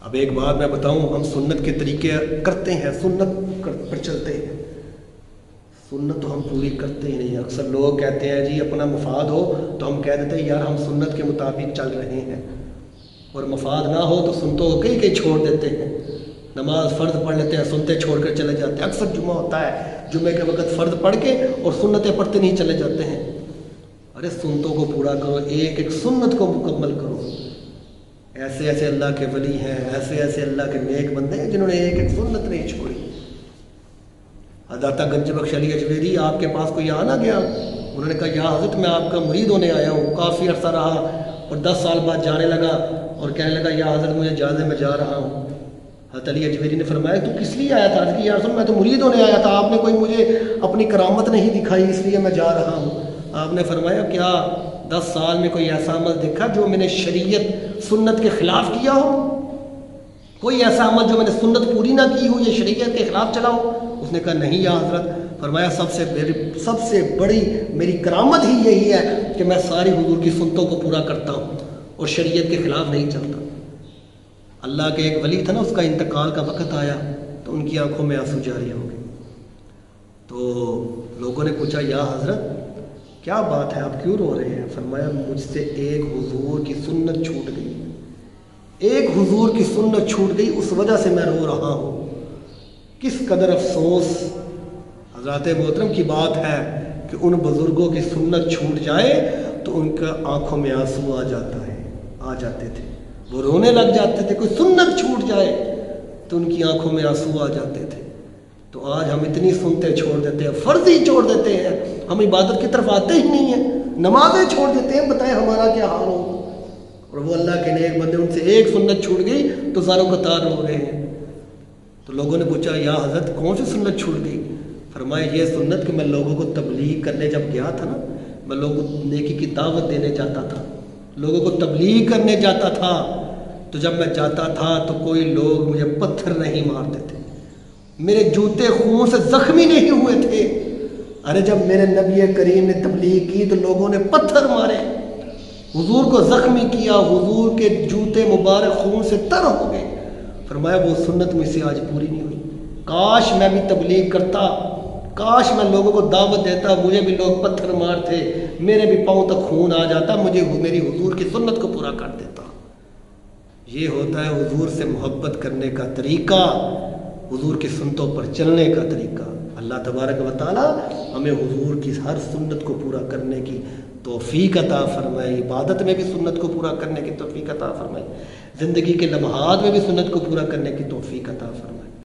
اب ایک بات میں بتاؤں، ہم سنت کے طریقے کرتے ہیں، سنت پر چلتے ہیں، سنت تو ہم پوری کرتے ہی نہیں۔ اکثر لوگ کہتے ہیں جی اپنا مفاد ہو تو ہم کہہ دیتے ہیں یار ہم سنت کے مطابق چل رہے ہیں، اور مفاد نہ ہو تو سنتوں کو کئی چھوڑ دیتے ہیں۔ نماز فرض پڑھ لیتے ہیں، سنتے چھوڑ کر چلے جاتے ہیں۔ اکثر جمعہ ہوتا ہے، جمعے کے وقت فرض پڑھ کے اور سنتیں پڑھتے نہیں چلے جاتے ہیں۔ ارے سنتوں کو پورا کرو، ایک ایک سنت کو مکمل کرو۔ ایسے ایسے اللہ کے ولی ہیں، ایسے ایسے اللہ کے نیک بندے ہیں جنہوں نے ایک ایک سنت نہیں چھوڑی۔ داتا گنج بخش علی اجمیری آپ کے پاس کوئی آنا گیا، انہوں نے کہا یا حضرت میں آپ کا مرید ہونے آیا ہوں۔ کافی عرصہ رہا اور 10 سال بعد جانے لگا اور کہنے لگا یا حضرت مجھے اجازت میں جا رہا ہوں۔ حضرت علی اجمیری نے فرمایا تو کس لیے آیا تھا؟ کہ یا رسول میں تو مرید ہونے آیا تھا، آپ نے کوئی مجھے اپنی کرامت نہیں دکھائی اس لیے میں جا رہا ہوں۔ آپ نے فرمایا کیا 10 سال میں کوئی ایسا عمل دیکھا جو میں نے شریعت سنت کے خلاف کیا ہو؟ کوئی ایسا عمل جو میں نے سنت پوری نہ کی ہو یا شریعت کے خلاف چلا ہو؟ اس نے کہا نہیں یا حضرت۔ فرمایا سب سے بڑی میری کرامت ہی یہی ہے کہ میں ساری حضور کی سنتوں کو پورا کرتا ہوں اور شریعت کے خلاف نہیں چلتا۔ اللہ کے ایک ولی تھا نا، اس کا انتقال کا وقت آیا تو ان کی آنکھوں میں آنسو جاری ہو گئے۔ تو لوگوں نے پوچھا یا حضرت کیا بات ہے، آپ کیوں رو رہے ہیں؟ فرمایا مجھ سے ایک حضور کی سنت چھوٹ گئی، ایک حضور کی سنت چھوٹ گئی، اس وجہ سے میں رو رہا ہوں۔ کس قدر افسوس حضرات محترم کی بات ہے کہ ان بزرگوں کی سنت چھوٹ جائے تو ان کا آنکھوں میں آنسو آ جاتے تھے، وہ رونے لگ جاتے تھے۔ کوئی سنت چھوٹ جائے تو ان کی آنکھوں میں آنسو آ جاتے تھے۔ تو آج ہم اتنی سنتیں چھوڑ دیتے ہیں، فرض ہی چھوڑ دیتے ہیں، ہم عبادت کی طرف آتے ہی نہیں ہیں، نمازیں چھوڑ دیتے ہیں، بتائیں ہمارا کیا حال ہو۔ اور وہ اللہ کے نیک بندے، ان سے ایک سنت چھوٹ گئی تو زاروں قطار رو رہے ہیں۔ تو لوگوں نے پوچھا یا حضرت کون سی سنت چھوٹ گئی؟ فرمایا یہ سنت کہ میں لوگوں کو تبلیغ کرنے جب گیا تھا نا، میں لوگوں کو نیکی کی دعوت دینے جاتا تھا، لوگوں کو تبلیغ کرنے جاتا تھا، تو جب میں جاتا تھا تو کوئی لوگ مجھے پتھر نہیں مارتے تھے، میرے جوتے خون سے زخمی نہیں ہوئے تھے۔ ارے جب میرے نبی کریم نے تبلیغ کی تو لوگوں نے پتھر مارے، حضور کو زخمی کیا، حضور کے جوتے مبارک خون سے تر ہو گئے۔ فرمایا وہ سنت مجھ سے آج پوری نہیں ہوئی، کاش میں بھی تبلیغ کرتا، کاش میں لوگوں کو دعوت دیتا، مجھے بھی لوگ پتھر مارتے، میرے بھی پاؤں تک خون آ جاتا، مجھے میری حضور کی سنت کو پورا کر دیتا۔ یہ ہوتا ہے حضور سے محبت کرنے کا طریقہ، حضور کی سنتوں پر چلنے کا طریقہ۔ اللہ تبارک و تعالی ہمیں حضور کی ہر سنت کو پورا کرنے کی توفیق عطا فرمائے، عبادت میں بھی سنت کو پورا کرنے کی توفیق عطا فرمائے، زندگی کے لمحات میں بھی سنت کو پورا کرنے کی توفیق عطا فرمائے۔